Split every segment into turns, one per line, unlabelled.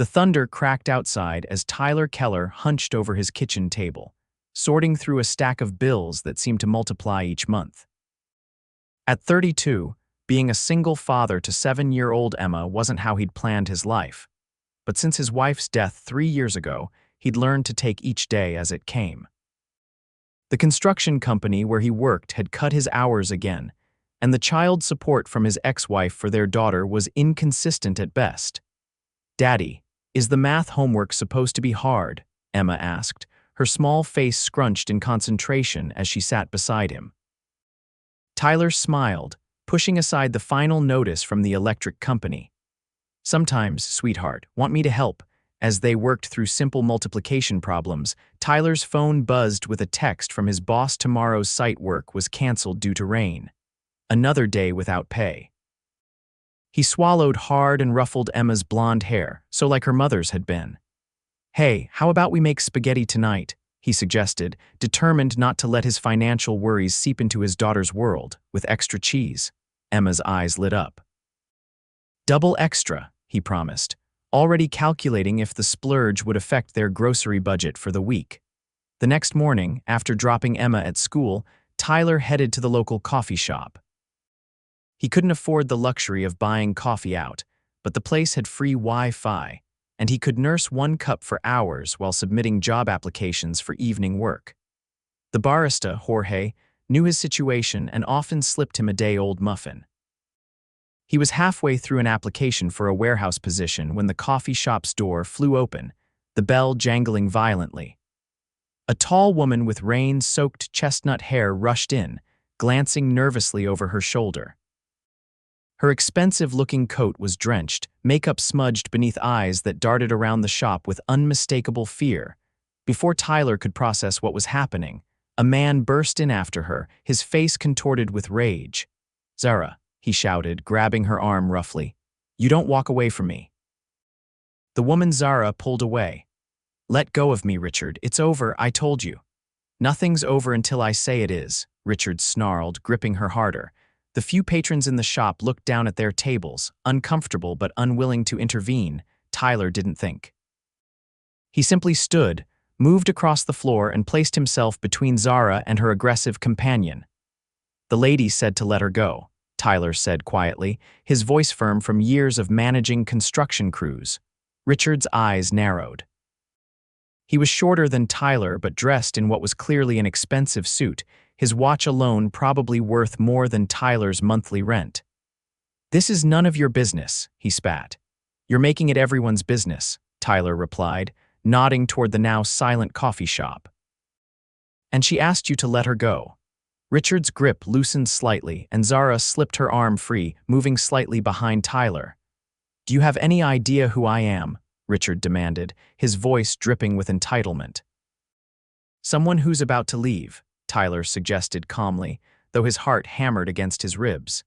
The thunder cracked outside as Tyler Keller hunched over his kitchen table, sorting through a stack of bills that seemed to multiply each month. At 32, being a single father to 7-year-old Emma wasn't how he'd planned his life. But since his wife's death 3 years ago, he'd learned to take each day as it came. The construction company where he worked had cut his hours again, and the child support from his ex-wife for their daughter was inconsistent at best. "Daddy, is the math homework supposed to be hard?" Emma asked, her small face scrunched in concentration as she sat beside him. Tyler smiled, pushing aside the final notice from the electric company. "Sometimes, sweetheart, want me to help?" As they worked through simple multiplication problems, Tyler's phone buzzed with a text from his boss. Tomorrow's site work was canceled due to rain. Another day without pay. He swallowed hard and ruffled Emma's blonde hair, so like her mother's had been. "Hey, how about we make spaghetti tonight?" he suggested, determined not to let his financial worries seep into his daughter's world, with extra cheese. Emma's eyes lit up. "Double extra," he promised, already calculating if the splurge would affect their grocery budget for the week. The next morning, after dropping Emma at school, Tyler headed to the local coffee shop. He couldn't afford the luxury of buying coffee out, but the place had free Wi-Fi, and he could nurse one cup for hours while submitting job applications for evening work. The barista, Jorge, knew his situation and often slipped him a day-old muffin. He was halfway through an application for a warehouse position when the coffee shop's door flew open, the bell jangling violently. A tall woman with rain-soaked chestnut hair rushed in, glancing nervously over her shoulder. Her expensive-looking coat was drenched, makeup smudged beneath eyes that darted around the shop with unmistakable fear. Before Tyler could process what was happening, a man burst in after her, his face contorted with rage. "Zara," he shouted, grabbing her arm roughly. "You don't walk away from me." The woman Zara pulled away. "Let go of me, Richard. It's over, I told you." "Nothing's over until I say it is," Richard snarled, gripping her harder. The few patrons in the shop looked down at their tables, uncomfortable but unwilling to intervene. Tyler didn't think. He simply stood, moved across the floor, and placed himself between Zara and her aggressive companion. "The lady said to let her go," Tyler said quietly, his voice firm from years of managing construction crews. Richard's eyes narrowed. He was shorter than Tyler but dressed in what was clearly an expensive suit, his watch alone probably worth more than Tyler's monthly rent. "This is none of your business," he spat. "You're making it everyone's business," Tyler replied, nodding toward the now silent coffee shop. "And she asked you to let her go." Richard's grip loosened slightly, and Zara slipped her arm free, moving slightly behind Tyler. "Do you have any idea who I am?" Richard demanded, his voice dripping with entitlement. "Someone who's about to leave," Tyler suggested calmly, though his heart hammered against his ribs.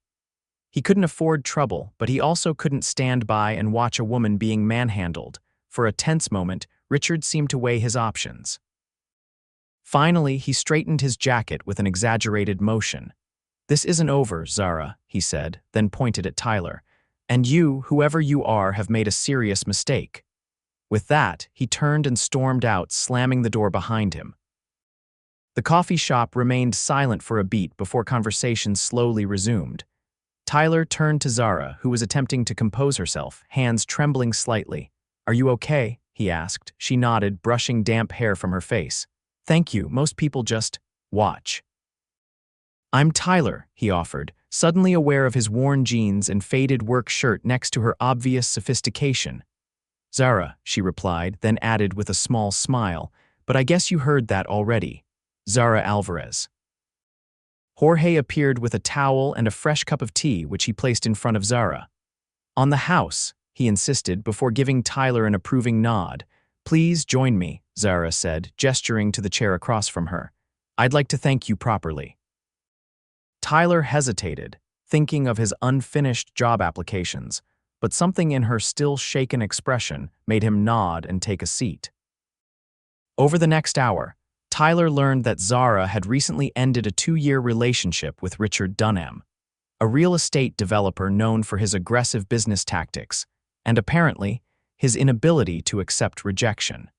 He couldn't afford trouble, but he also couldn't stand by and watch a woman being manhandled. For a tense moment, Richard seemed to weigh his options. Finally, he straightened his jacket with an exaggerated motion. "This isn't over, Zara," he said, then pointed at Tyler. "And you, whoever you are, have made a serious mistake." With that, he turned and stormed out, slamming the door behind him. The coffee shop remained silent for a beat before conversation slowly resumed. Tyler turned to Zara, who was attempting to compose herself, hands trembling slightly. "Are you okay?" he asked. She nodded, brushing damp hair from her face. "Thank you, most people just watch." "I'm Tyler," he offered, suddenly aware of his worn jeans and faded work shirt next to her obvious sophistication. "Zara," she replied, then added with a small smile, "but I guess you heard that already. Zara Alvarez." Jorge appeared with a towel and a fresh cup of tea, which he placed in front of Zara. "On the house," he insisted before giving Tyler an approving nod. "Please join me," Zara said, gesturing to the chair across from her. "I'd like to thank you properly." Tyler hesitated, thinking of his unfinished job applications, but something in her still shaken expression made him nod and take a seat. Over the next hour, Tyler learned that Zara had recently ended a 2-year relationship with Richard Dunham, a real estate developer known for his aggressive business tactics, and apparently, his inability to accept rejection.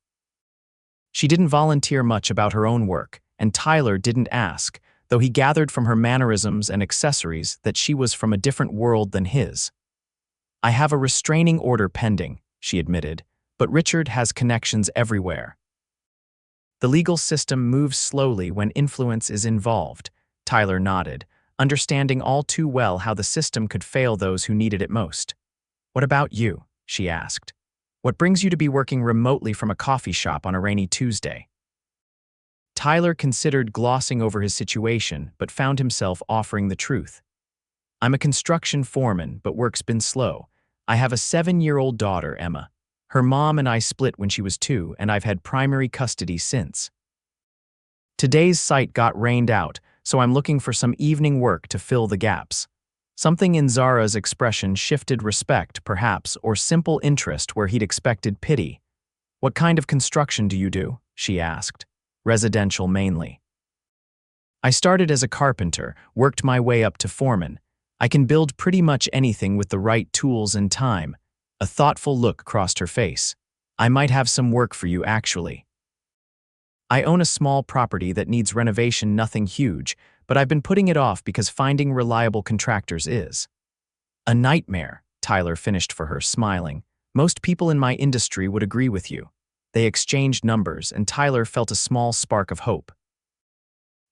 She didn't volunteer much about her own work, and Tyler didn't ask, though he gathered from her mannerisms and accessories that she was from a different world than his. "I have a restraining order pending," she admitted, "but Richard has connections everywhere." "The legal system moves slowly when influence is involved," Tyler nodded, understanding all too well how the system could fail those who needed it most. "What about you?" she asked. "What brings you to be working remotely from a coffee shop on a rainy Tuesday?" Tyler considered glossing over his situation, but found himself offering the truth. "I'm a construction foreman, but work's been slow. I have a 7-year-old daughter, Emma. Her mom and I split when she was 2, and I've had primary custody since. Today's site got rained out, so I'm looking for some evening work to fill the gaps." Something in Zara's expression shifted respect, perhaps, or simple interest where he'd expected pity. "What kind of construction do you do?" she asked. "Residential mainly." "I started as a carpenter, worked my way up to foreman. I can build pretty much anything with the right tools and time." A thoughtful look crossed her face. "I might have some work for you, actually. I own a small property that needs renovation, nothing huge, but I've been putting it off because finding reliable contractors is a nightmare," Tyler finished for her, smiling. "Most people in my industry would agree with you." They exchanged numbers, and Tyler felt a small spark of hope.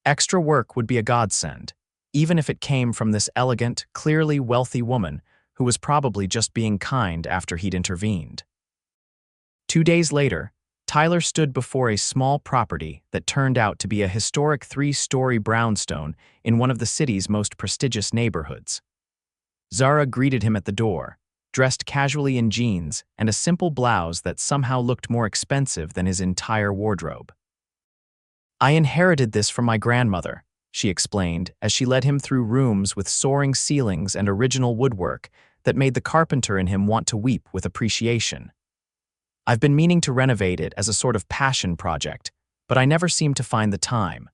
Extra work would be a godsend, even if it came from this elegant, clearly wealthy woman who was probably just being kind after he'd intervened. 2 days later, Tyler stood before a small property that turned out to be a historic 3-story brownstone in one of the city's most prestigious neighborhoods. Zara greeted him at the door, dressed casually in jeans and a simple blouse that somehow looked more expensive than his entire wardrobe. "I inherited this from my grandmother," she explained as she led him through rooms with soaring ceilings and original woodwork that made the carpenter in him want to weep with appreciation. "I've been meaning to renovate it as a sort of passion project, but I never seem to find the time."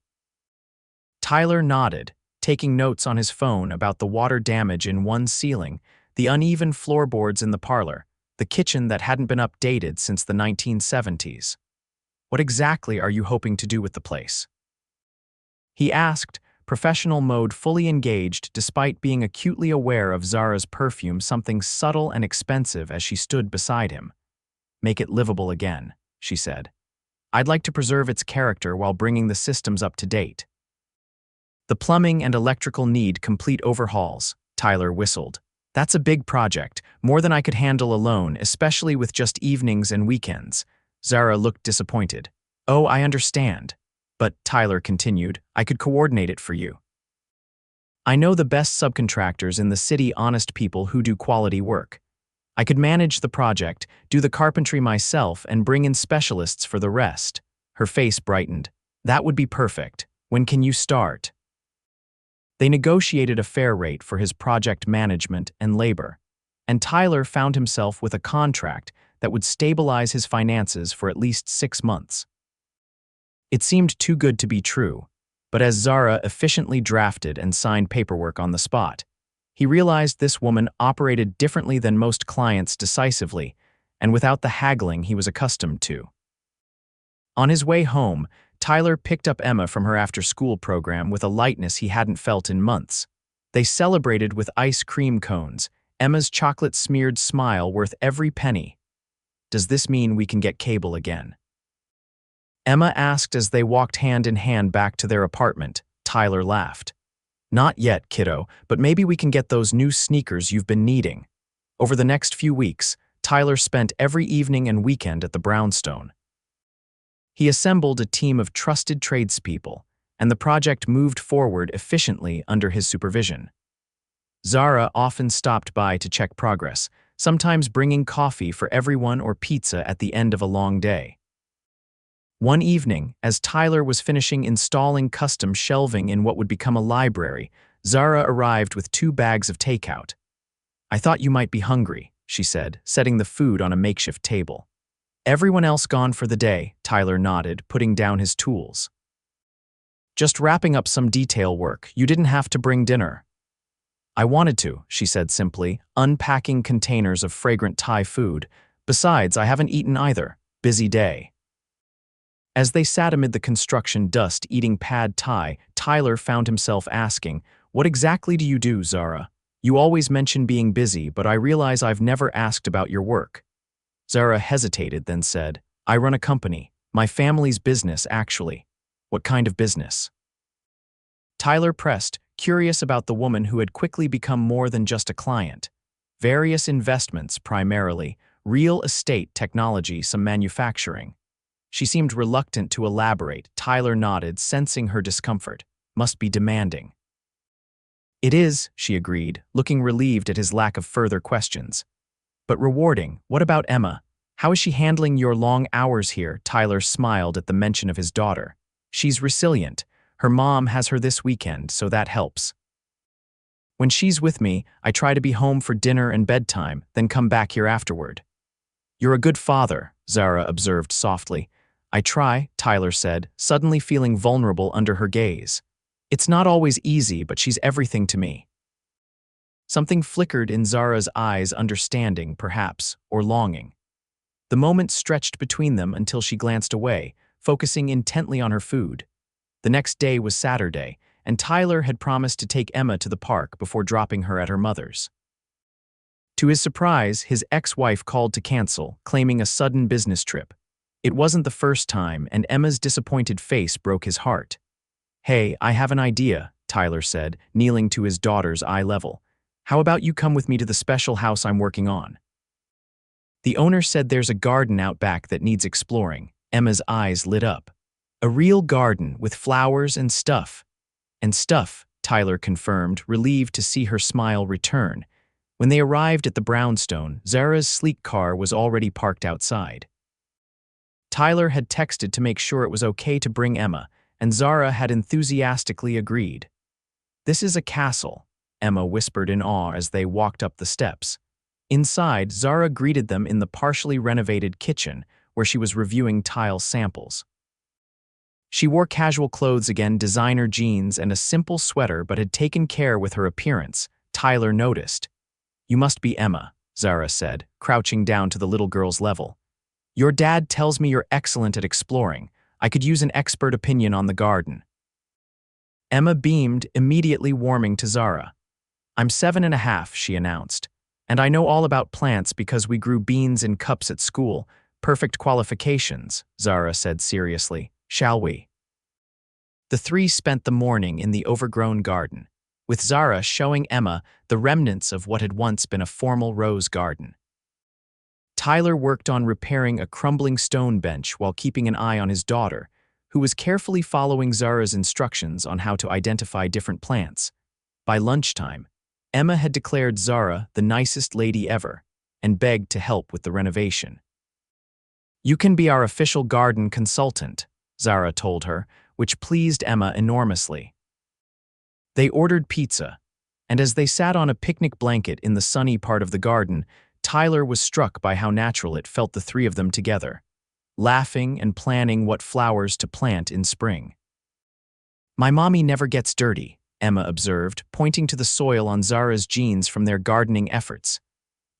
Tyler nodded, taking notes on his phone about the water damage in one ceiling, the uneven floorboards in the parlor, the kitchen that hadn't been updated since the 1970s. "What exactly are you hoping to do with the place?" he asked, professional mode fully engaged despite being acutely aware of Zara's perfume, something subtle and expensive, as she stood beside him. "Make it livable again," she said. "I'd like to preserve its character while bringing the systems up to date." "The plumbing and electrical need complete overhauls," Tyler whistled. "That's a big project, more than I could handle alone, especially with just evenings and weekends." Zara looked disappointed. "Oh, I understand. But," Tyler continued, "I could coordinate it for you. I know the best subcontractors in the city, honest people who do quality work. I could manage the project, do the carpentry myself, and bring in specialists for the rest." Her face brightened. "That would be perfect. When can you start?" They negotiated a fair rate for his project management and labor, and Tyler found himself with a contract that would stabilize his finances for at least 6 months. It seemed too good to be true, but as Zara efficiently drafted and signed paperwork on the spot, he realized this woman operated differently than most clients, decisively, and without the haggling he was accustomed to. On his way home, Tyler picked up Emma from her after-school program with a lightness he hadn't felt in months. They celebrated with ice cream cones, Emma's chocolate-smeared smile worth every penny. "Does this mean we can get cable again?" Emma asked as they walked hand in hand back to their apartment. Tyler laughed. "Not yet, kiddo, but maybe we can get those new sneakers you've been needing." Over the next few weeks, Tyler spent every evening and weekend at the brownstone. He assembled a team of trusted tradespeople, and the project moved forward efficiently under his supervision. Zara often stopped by to check progress, sometimes bringing coffee for everyone or pizza at the end of a long day. One evening, as Tyler was finishing installing custom shelving in what would become a library, Zara arrived with 2 bags of takeout. "I thought you might be hungry," she said, setting the food on a makeshift table. "Everyone else gone for the day," Tyler nodded, putting down his tools. "Just wrapping up some detail work. You didn't have to bring dinner." "I wanted to," she said simply, unpacking containers of fragrant Thai food, Besides, I haven't eaten either. Busy day. As they sat amid the construction dust eating pad thai, Tyler found himself asking, "What exactly do you do, Zara? You always mention being busy, but I realize I've never asked about your work." Zara hesitated, then said, "I run a company. My family's business, actually." "What kind of business?" Tyler pressed, curious about the woman who had quickly become more than just a client. "Various investments, primarily. Real estate, technology, some manufacturing." She seemed reluctant to elaborate. Tyler nodded, sensing her discomfort. "Must be demanding." "It is," she agreed, looking relieved at his lack of further questions. "But rewarding. What about Emma? How is she handling your long hours here?" Tyler smiled at the mention of his daughter. "She's resilient. Her mom has her this weekend, so that helps. When she's with me, I try to be home for dinner and bedtime, then come back here afterward." "You're a good father," Zara observed softly. "I try," Tyler said, suddenly feeling vulnerable under her gaze. "It's not always easy, but she's everything to me." Something flickered in Zara's eyes, understanding, perhaps, or longing. The moment stretched between them until she glanced away, focusing intently on her food. The next day was Saturday, and Tyler had promised to take Emma to the park before dropping her at her mother's. To his surprise, his ex-wife called to cancel, claiming a sudden business trip. It wasn't the first time, and Emma's disappointed face broke his heart. "Hey, I have an idea," Tyler said, kneeling to his daughter's eye level. "How about you come with me to the special house I'm working on?" The owner said there's a garden out back that needs exploring. Emma's eyes lit up. "A real garden with flowers and stuff." "And stuff," Tyler confirmed, relieved to see her smile return. When they arrived at the brownstone, Zara's sleek car was already parked outside. Tyler had texted to make sure it was okay to bring Emma, and Zara had enthusiastically agreed. "This is a castle," Emma whispered in awe as they walked up the steps. Inside, Zara greeted them in the partially renovated kitchen, where she was reviewing tile samples. She wore casual clothes again, designer jeans and a simple sweater, but had taken care with her appearance, Tyler noticed. "You must be Emma," Zara said, crouching down to the little girl's level. "Your dad tells me you're excellent at exploring. I could use an expert opinion on the garden." Emma beamed, immediately warming to Zara. "I'm 7.5, she announced. "And I know all about plants because we grew beans in cups at school. Perfect qualifications," Zara said seriously. "Shall we?" The three spent the morning in the overgrown garden, with Zara showing Emma the remnants of what had once been a formal rose garden. Tyler worked on repairing a crumbling stone bench while keeping an eye on his daughter, who was carefully following Zara's instructions on how to identify different plants. By lunchtime, Emma had declared Zara the nicest lady ever and begged to help with the renovation. "You can be our official garden consultant," Zara told her, which pleased Emma enormously. They ordered pizza, and as they sat on a picnic blanket in the sunny part of the garden, Tyler was struck by how natural it felt, the three of them together, laughing and planning what flowers to plant in spring. "My mommy never gets dirty," Emma observed, pointing to the soil on Zara's jeans from their gardening efforts.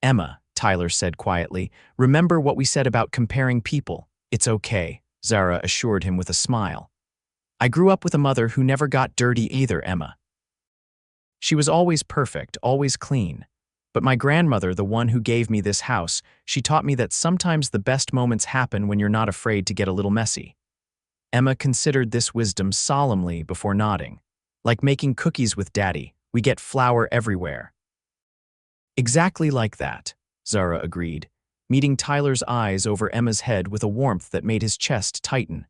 "Emma," Tyler said quietly, "remember what we said about comparing people. It's okay," Zara assured him with a smile. "I grew up with a mother who never got dirty either, Emma. She was always perfect, always clean. But my grandmother, the one who gave me this house, she taught me that sometimes the best moments happen when you're not afraid to get a little messy." Emma considered this wisdom solemnly before nodding. "Like making cookies with Daddy, we get flour everywhere." "Exactly like that," Zara agreed, meeting Tyler's eyes over Emma's head with a warmth that made his chest tighten.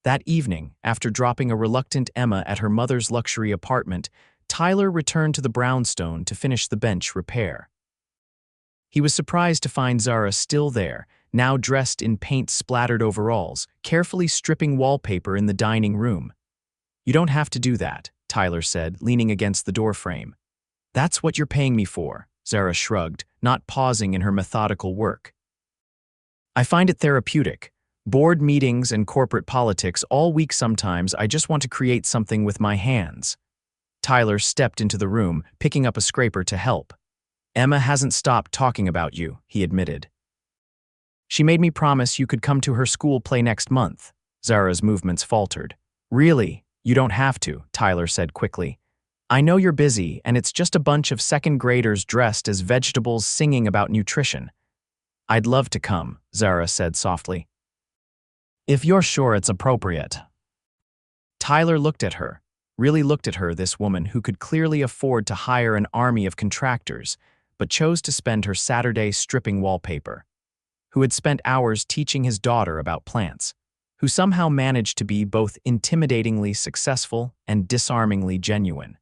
That evening, after dropping a reluctant Emma at her mother's luxury apartment, Tyler returned to the brownstone to finish the bench repair. He was surprised to find Zara still there, now dressed in paint-splattered overalls, carefully stripping wallpaper in the dining room. "You don't have to do that," Tyler said, leaning against the doorframe. "That's what you're paying me for," Zara shrugged, not pausing in her methodical work. "I find it therapeutic. Board meetings and corporate politics all week, sometimes I just want to create something with my hands." Tyler stepped into the room, picking up a scraper to help. "Emma hasn't stopped talking about you," he admitted. She made me promise you could come to her school play next month. Zara's movements faltered. Really? You don't have to, Tyler said quickly. I know you're busy, and it's just a bunch of second graders dressed as vegetables singing about nutrition. I'd love to come, Zara said softly. If you're sure it's appropriate. Tyler looked at her, really looked at her, this woman who could clearly afford to hire an army of contractors, but chose to spend her Saturday stripping wallpaper, who had spent hours teaching his daughter about plants, who somehow managed to be both intimidatingly successful and disarmingly genuine.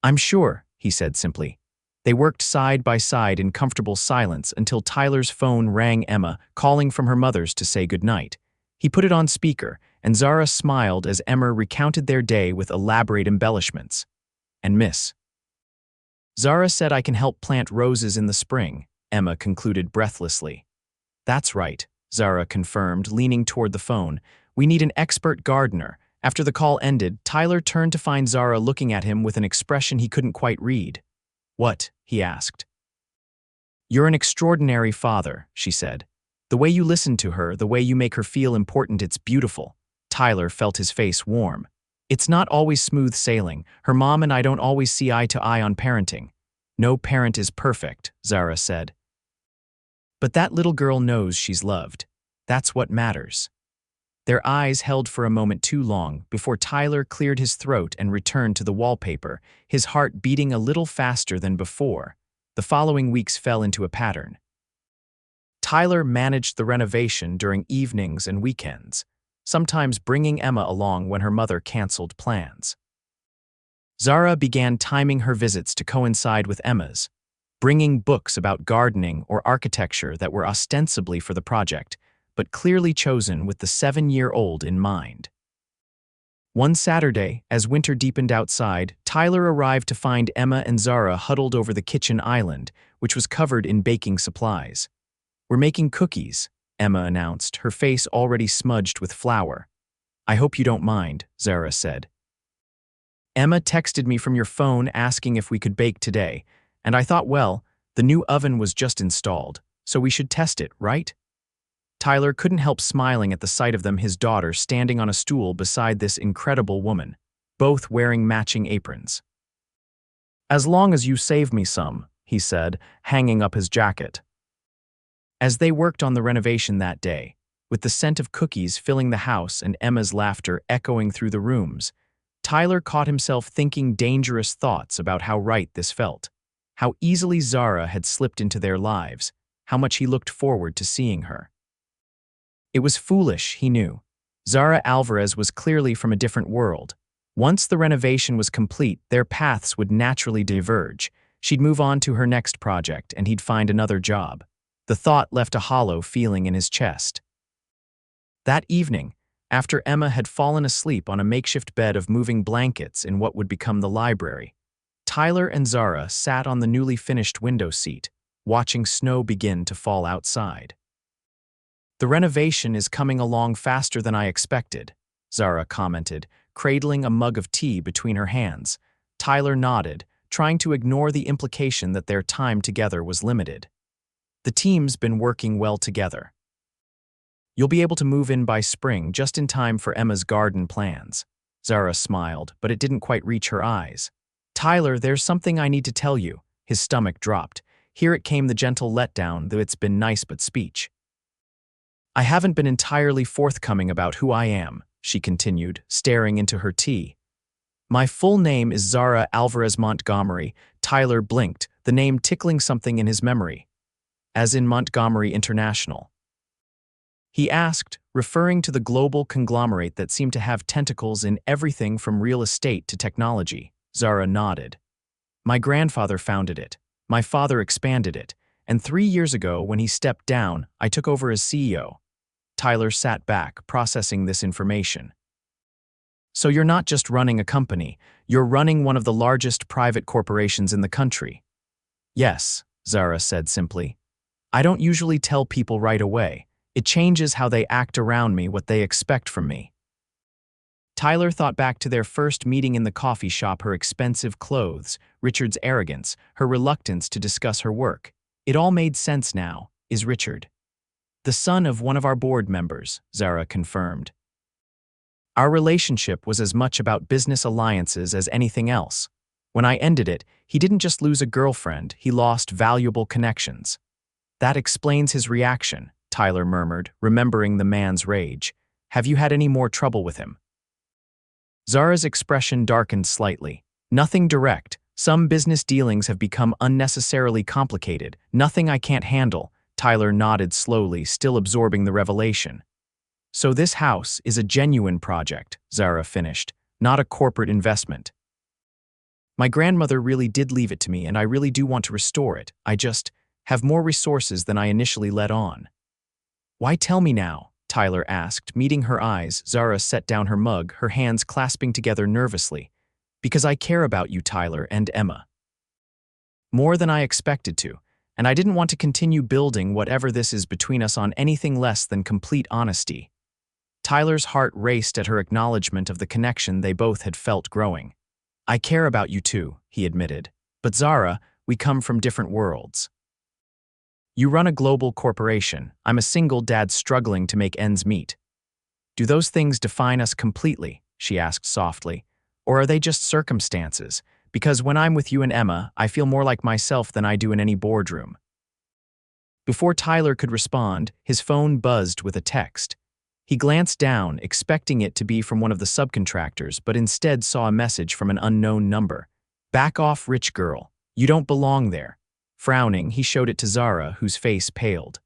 I'm sure, he said simply. They worked side by side in comfortable silence until Tyler's phone rang Emma, calling from her mother's to say goodnight. He put it on speaker, and Zara smiled as Emma recounted their day with elaborate embellishments. And Miss Zara said I can help plant roses in the spring, Emma concluded breathlessly. That's right, Zara confirmed, leaning toward the phone. We need an expert gardener. After the call ended, Tyler turned to find Zara looking at him with an expression he couldn't quite read. What? He asked. You're an extraordinary father, she said. The way you listen to her, the way you make her feel important, it's beautiful. Tyler felt his face warm. It's not always smooth sailing. Her mom and I don't always see eye to eye on parenting. No parent is perfect, Zara said. But that little girl knows she's loved. That's what matters. Their eyes held for a moment too long before Tyler cleared his throat and returned to the wallpaper, his heart beating a little faster than before. The following weeks fell into a pattern. Tyler managed the renovation during evenings and weekends, sometimes bringing Emma along when her mother canceled plans. Zara began timing her visits to coincide with Emma's, bringing books about gardening or architecture that were ostensibly for the project, but clearly chosen with the 7-year-old in mind. One Saturday, as winter deepened outside, Tyler arrived to find Emma and Zara huddled over the kitchen island, which was covered in baking supplies. We're making cookies, Emma announced, her face already smudged with flour. I hope you don't mind, Zara said. Emma texted me from your phone asking if we could bake today, and I thought, well, the new oven was just installed, so we should test it, right? Tyler couldn't help smiling at the sight of them, his daughter standing on a stool beside this incredible woman, both wearing matching aprons. As long as you save me some, he said, hanging up his jacket. As they worked on the renovation that day, with the scent of cookies filling the house and Emma's laughter echoing through the rooms, Tyler caught himself thinking dangerous thoughts about how right this felt, how easily Zara had slipped into their lives, how much he looked forward to seeing her. It was foolish, he knew. Zara Alvarez was clearly from a different world. Once the renovation was complete, their paths would naturally diverge. She'd move on to her next project, and he'd find another job. The thought left a hollow feeling in his chest. That evening, after Emma had fallen asleep on a makeshift bed of moving blankets in what would become the library, Tyler and Zara sat on the newly finished window seat, watching snow begin to fall outside. The renovation is coming along faster than I expected, Zara commented, cradling a mug of tea between her hands. Tyler nodded, trying to ignore the implication that their time together was limited. The team's been working well together. You'll be able to move in by spring, just in time for Emma's garden plans. Zara smiled, but it didn't quite reach her eyes. Tyler, there's something I need to tell you. His stomach dropped. Here it came, the gentle letdown, though it's been nice but speech. I haven't been entirely forthcoming about who I am, she continued, staring into her tea. My full name is Zara Alvarez Montgomery. Tyler blinked, the name tickling something in his memory. As in Montgomery International. He asked, referring to the global conglomerate that seemed to have tentacles in everything from real estate to technology. Zara nodded. My grandfather founded it. My father expanded it. And 3 years ago, when he stepped down, I took over as CEO. Tyler sat back, processing this information. So you're not just running a company, you're running one of the largest private corporations in the country. Yes, Zara said simply. I don't usually tell people right away. It changes how they act around me, what they expect from me. Tyler thought back to their first meeting in the coffee shop, her expensive clothes, Richard's arrogance, her reluctance to discuss her work. It all made sense now. Is Richard The son of one of our board members, Zara confirmed. Our relationship was as much about business alliances as anything else. When I ended it, he didn't just lose a girlfriend, he lost valuable connections. That explains his reaction, Tyler murmured, remembering the man's rage. Have you had any more trouble with him? Zara's expression darkened slightly. Nothing direct. Some business dealings have become unnecessarily complicated. Nothing I can't handle. Tyler nodded slowly, still absorbing the revelation. So this house is a genuine project, Zara finished, not a corporate investment. My grandmother really did leave it to me, and I really do want to restore it. I just have more resources than I initially let on. Why tell me now? Tyler asked, meeting her eyes. Zara set down her mug, her hands clasping together nervously. Because I care about you, Tyler, and Emma. More than I expected to, and I didn't want to continue building whatever this is between us on anything less than complete honesty. Tyler's heart raced at her acknowledgement of the connection they both had felt growing. I care about you too, he admitted. But Zara, we come from different worlds. You run a global corporation. I'm a single dad struggling to make ends meet. Do those things define us completely? She asked softly. Or are they just circumstances? Because when I'm with you and Emma, I feel more like myself than I do in any boardroom. Before Tyler could respond, his phone buzzed with a text. He glanced down, expecting it to be from one of the subcontractors, but instead saw a message from an unknown number. Back off, rich girl. You don't belong there. Frowning, he showed it to Zara, whose face paled.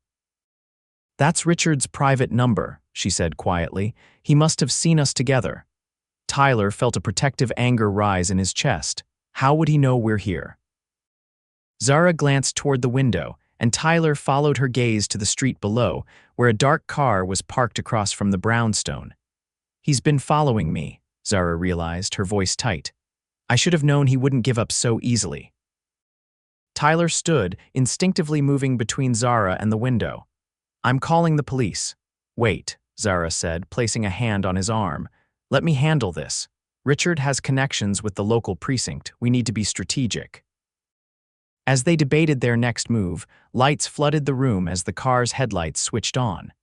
That's Richard's private number, she said quietly. He must have seen us together. Tyler felt a protective anger rise in his chest. How would he know we're here? Zara glanced toward the window, and Tyler followed her gaze to the street below, where a dark car was parked across from the brownstone. He's been following me, Zara realized, her voice tight. I should have known he wouldn't give up so easily. Tyler stood, instinctively moving between Zara and the window. I'm calling the police. Wait, Zara said, placing a hand on his arm. Let me handle this. Richard has connections with the local precinct. We need to be strategic. As they debated their next move, lights flooded the room as the car's headlights switched on.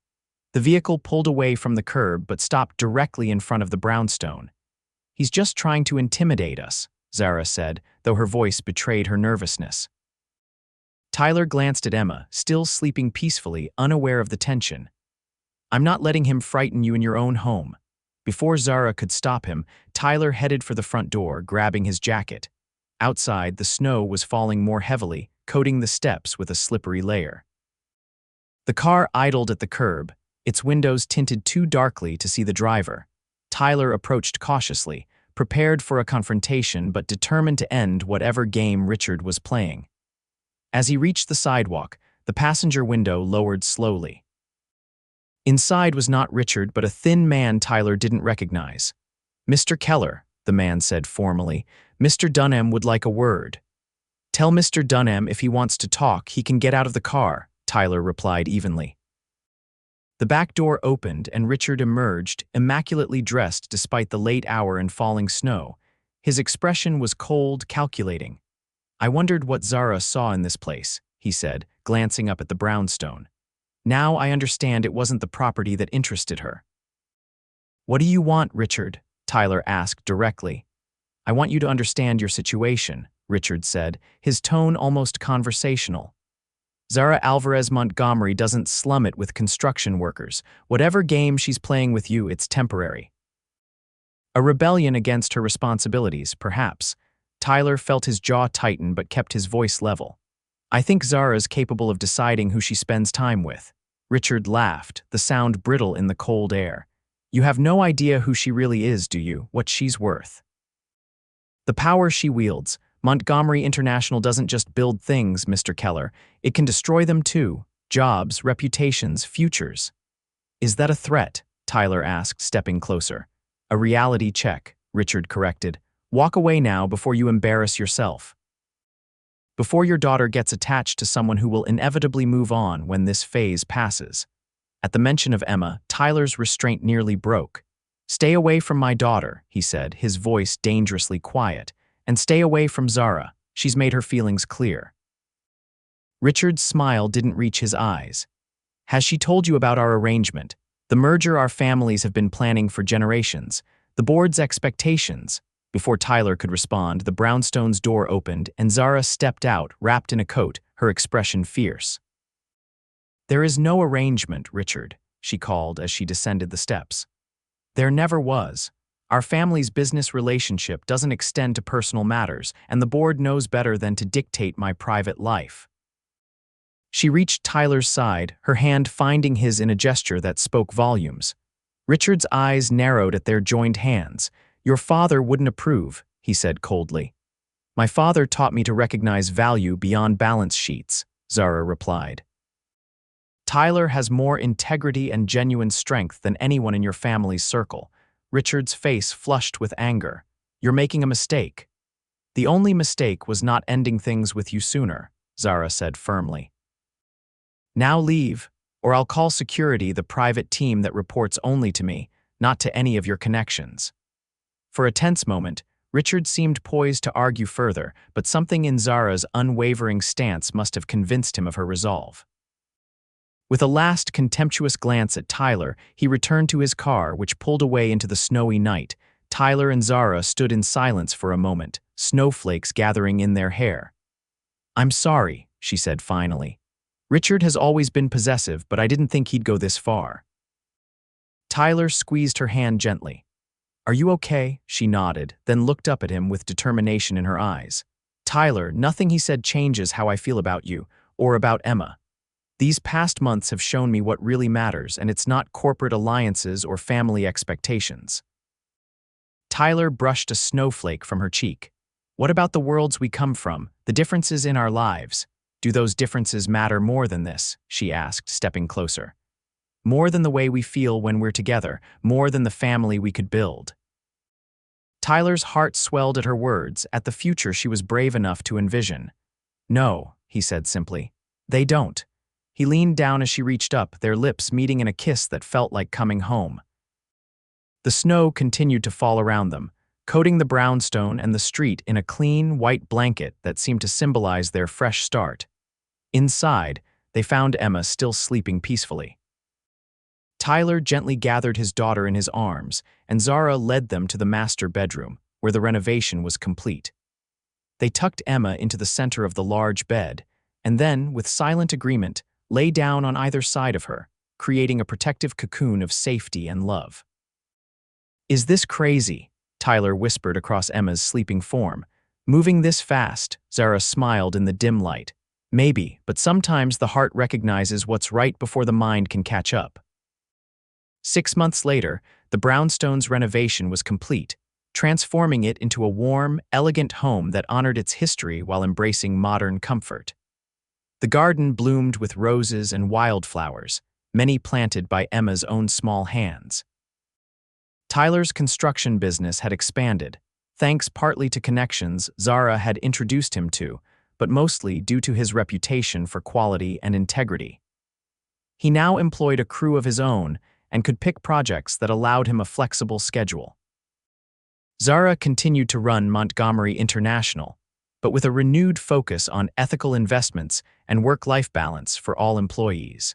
The vehicle pulled away from the curb but stopped directly in front of the brownstone. He's just trying to intimidate us, Zara said, though her voice betrayed her nervousness. Tyler glanced at Emma, still sleeping peacefully, unaware of the tension. I'm not letting him frighten you in your own home. Before Zara could stop him, Tyler headed for the front door, grabbing his jacket. Outside, the snow was falling more heavily, coating the steps with a slippery layer. The car idled at the curb, its windows tinted too darkly to see the driver. Tyler approached cautiously, prepared for a confrontation but determined to end whatever game Richard was playing. As he reached the sidewalk, the passenger window lowered slowly. Inside was not Richard, but a thin man Tyler didn't recognize. Mr. Keller, the man said formally. Mr. Dunham would like a word. Tell Mr. Dunham if he wants to talk, he can get out of the car, Tyler replied evenly. The back door opened and Richard emerged, immaculately dressed despite the late hour and falling snow. His expression was cold, calculating. I wondered what Zara saw in this place, he said, glancing up at the brownstone. Now I understand it wasn't the property that interested her. What do you want, Richard? Tyler asked directly. I want you to understand your situation, Richard said, his tone almost conversational. Zara Alvarez Montgomery doesn't slum it with construction workers. Whatever game she's playing with you, it's temporary. A rebellion against her responsibilities, perhaps. Tyler felt his jaw tighten but kept his voice level. I think Zara's capable of deciding who she spends time with. Richard laughed, the sound brittle in the cold air. You have no idea who she really is, do you? What she's worth. The power she wields. Montgomery International doesn't just build things, Mr. Keller. It can destroy them too. Jobs, reputations, futures. Is that a threat? Tyler asked, stepping closer. A reality check, Richard corrected. Walk away now before you embarrass yourself. Before your daughter gets attached to someone who will inevitably move on when this phase passes. At the mention of Emma, Tyler's restraint nearly broke. Stay away from my daughter, he said, his voice dangerously quiet. And stay away from Zara. She's made her feelings clear. Richard's smile didn't reach his eyes. Has she told you about our arrangement? The merger our families have been planning for generations. The board's expectations. Before Tyler could respond, the brownstone's door opened and Zara stepped out, wrapped in a coat, her expression fierce. "There is no arrangement, Richard," she called as she descended the steps. "There never was. Our family's business relationship doesn't extend to personal matters, and the board knows better than to dictate my private life." She reached Tyler's side, her hand finding his in a gesture that spoke volumes. Richard's eyes narrowed at their joined hands. "Your father wouldn't approve," he said coldly. "My father taught me to recognize value beyond balance sheets," Zara replied. "Tyler has more integrity and genuine strength than anyone in your family's circle." Richard's face flushed with anger. "You're making a mistake." "The only mistake was not ending things with you sooner," Zara said firmly. "Now leave, or I'll call security, the private team that reports only to me, not to any of your connections." For a tense moment, Richard seemed poised to argue further, but something in Zara's unwavering stance must have convinced him of her resolve. With a last contemptuous glance at Tyler, he returned to his car, which pulled away into the snowy night. Tyler and Zara stood in silence for a moment, snowflakes gathering in their hair. "I'm sorry," she said finally. "Richard has always been possessive, but I didn't think he'd go this far." Tyler squeezed her hand gently. "Are you okay?" She nodded, then looked up at him with determination in her eyes. "Tyler, nothing he said changes how I feel about you, or about Emma. These past months have shown me what really matters, and it's not corporate alliances or family expectations." Tyler brushed a snowflake from her cheek. "What about the worlds we come from, the differences in our lives? Do those differences matter more than this?" she asked, stepping closer. "More than the way we feel when we're together, more than the family we could build." Tyler's heart swelled at her words, at the future she was brave enough to envision. "No," he said simply. "They don't." He leaned down as she reached up, their lips meeting in a kiss that felt like coming home. The snow continued to fall around them, coating the brownstone and the street in a clean, white blanket that seemed to symbolize their fresh start. Inside, they found Emma still sleeping peacefully. Tyler gently gathered his daughter in his arms, and Zara led them to the master bedroom, where the renovation was complete. They tucked Emma into the center of the large bed, and then, with silent agreement, lay down on either side of her, creating a protective cocoon of safety and love. "Is this crazy?" Tyler whispered across Emma's sleeping form. "Moving this fast," Zara smiled in the dim light. "Maybe, but sometimes the heart recognizes what's right before the mind can catch up." 6 months later, the brownstone's renovation was complete, transforming it into a warm, elegant home that honored its history while embracing modern comfort. The garden bloomed with roses and wildflowers, many planted by Emma's own small hands. Tyler's construction business had expanded, thanks partly to connections Zara had introduced him to, but mostly due to his reputation for quality and integrity. He now employed a crew of his own and could pick projects that allowed him a flexible schedule. Zara continued to run Montgomery International, but with a renewed focus on ethical investments and work-life balance for all employees.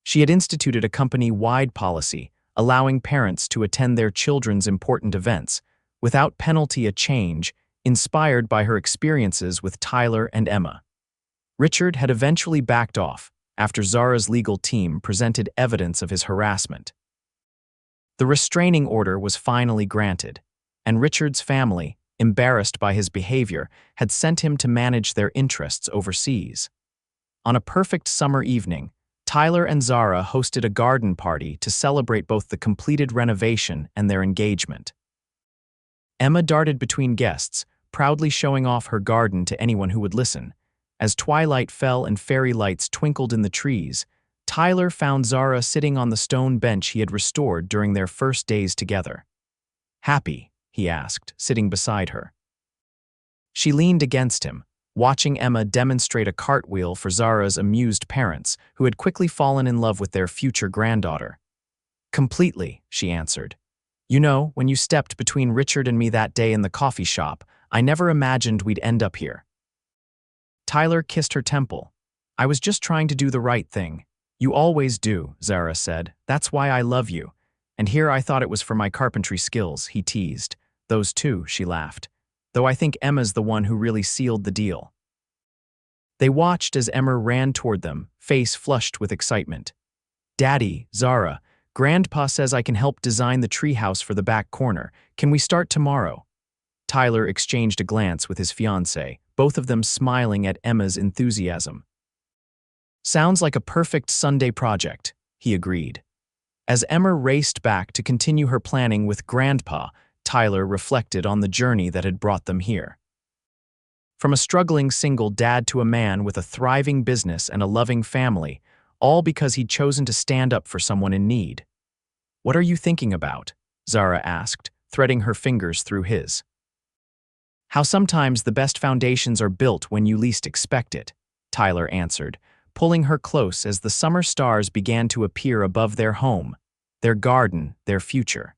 She had instituted a company-wide policy allowing parents to attend their children's important events, without penalty, a change inspired by her experiences with Tyler and Emma. Richard had eventually backed off after Zara's legal team presented evidence of his harassment. The restraining order was finally granted, and Richard's family, embarrassed by his behavior, had sent him to manage their interests overseas. On a perfect summer evening, Tyler and Zara hosted a garden party to celebrate both the completed renovation and their engagement. Emma darted between guests, proudly showing off her garden to anyone who would listen. As twilight fell and fairy lights twinkled in the trees, Tyler found Zara sitting on the stone bench he had restored during their first days together. "Happy?" he asked, sitting beside her. She leaned against him, watching Emma demonstrate a cartwheel for Zara's amused parents, who had quickly fallen in love with their future granddaughter. "Completely," she answered. "You know, when you stepped between Richard and me that day in the coffee shop, I never imagined we'd end up here." Tyler kissed her temple. "I was just trying to do the right thing." You always do, Zara said. That's why I love you. And here I thought it was for my carpentry skills, he teased. Those too, she laughed. Though I think Emma's the one who really sealed the deal. They watched as Emma ran toward them, face flushed with excitement. Daddy, Zara, Grandpa says I can help design the treehouse for the back corner. Can we start tomorrow? Tyler exchanged a glance with his fiancée, both of them smiling at Emma's enthusiasm. Sounds like a perfect Sunday project, he agreed. As Emma raced back to continue her planning with Grandpa, Tyler reflected on the journey that had brought them here. From a struggling single dad to a man with a thriving business and a loving family, all because he'd chosen to stand up for someone in need. What are you thinking about? Zara asked, threading her fingers through his. How sometimes the best foundations are built when you least expect it, Tyler answered, pulling her close as the summer stars began to appear above their home, their garden, their future.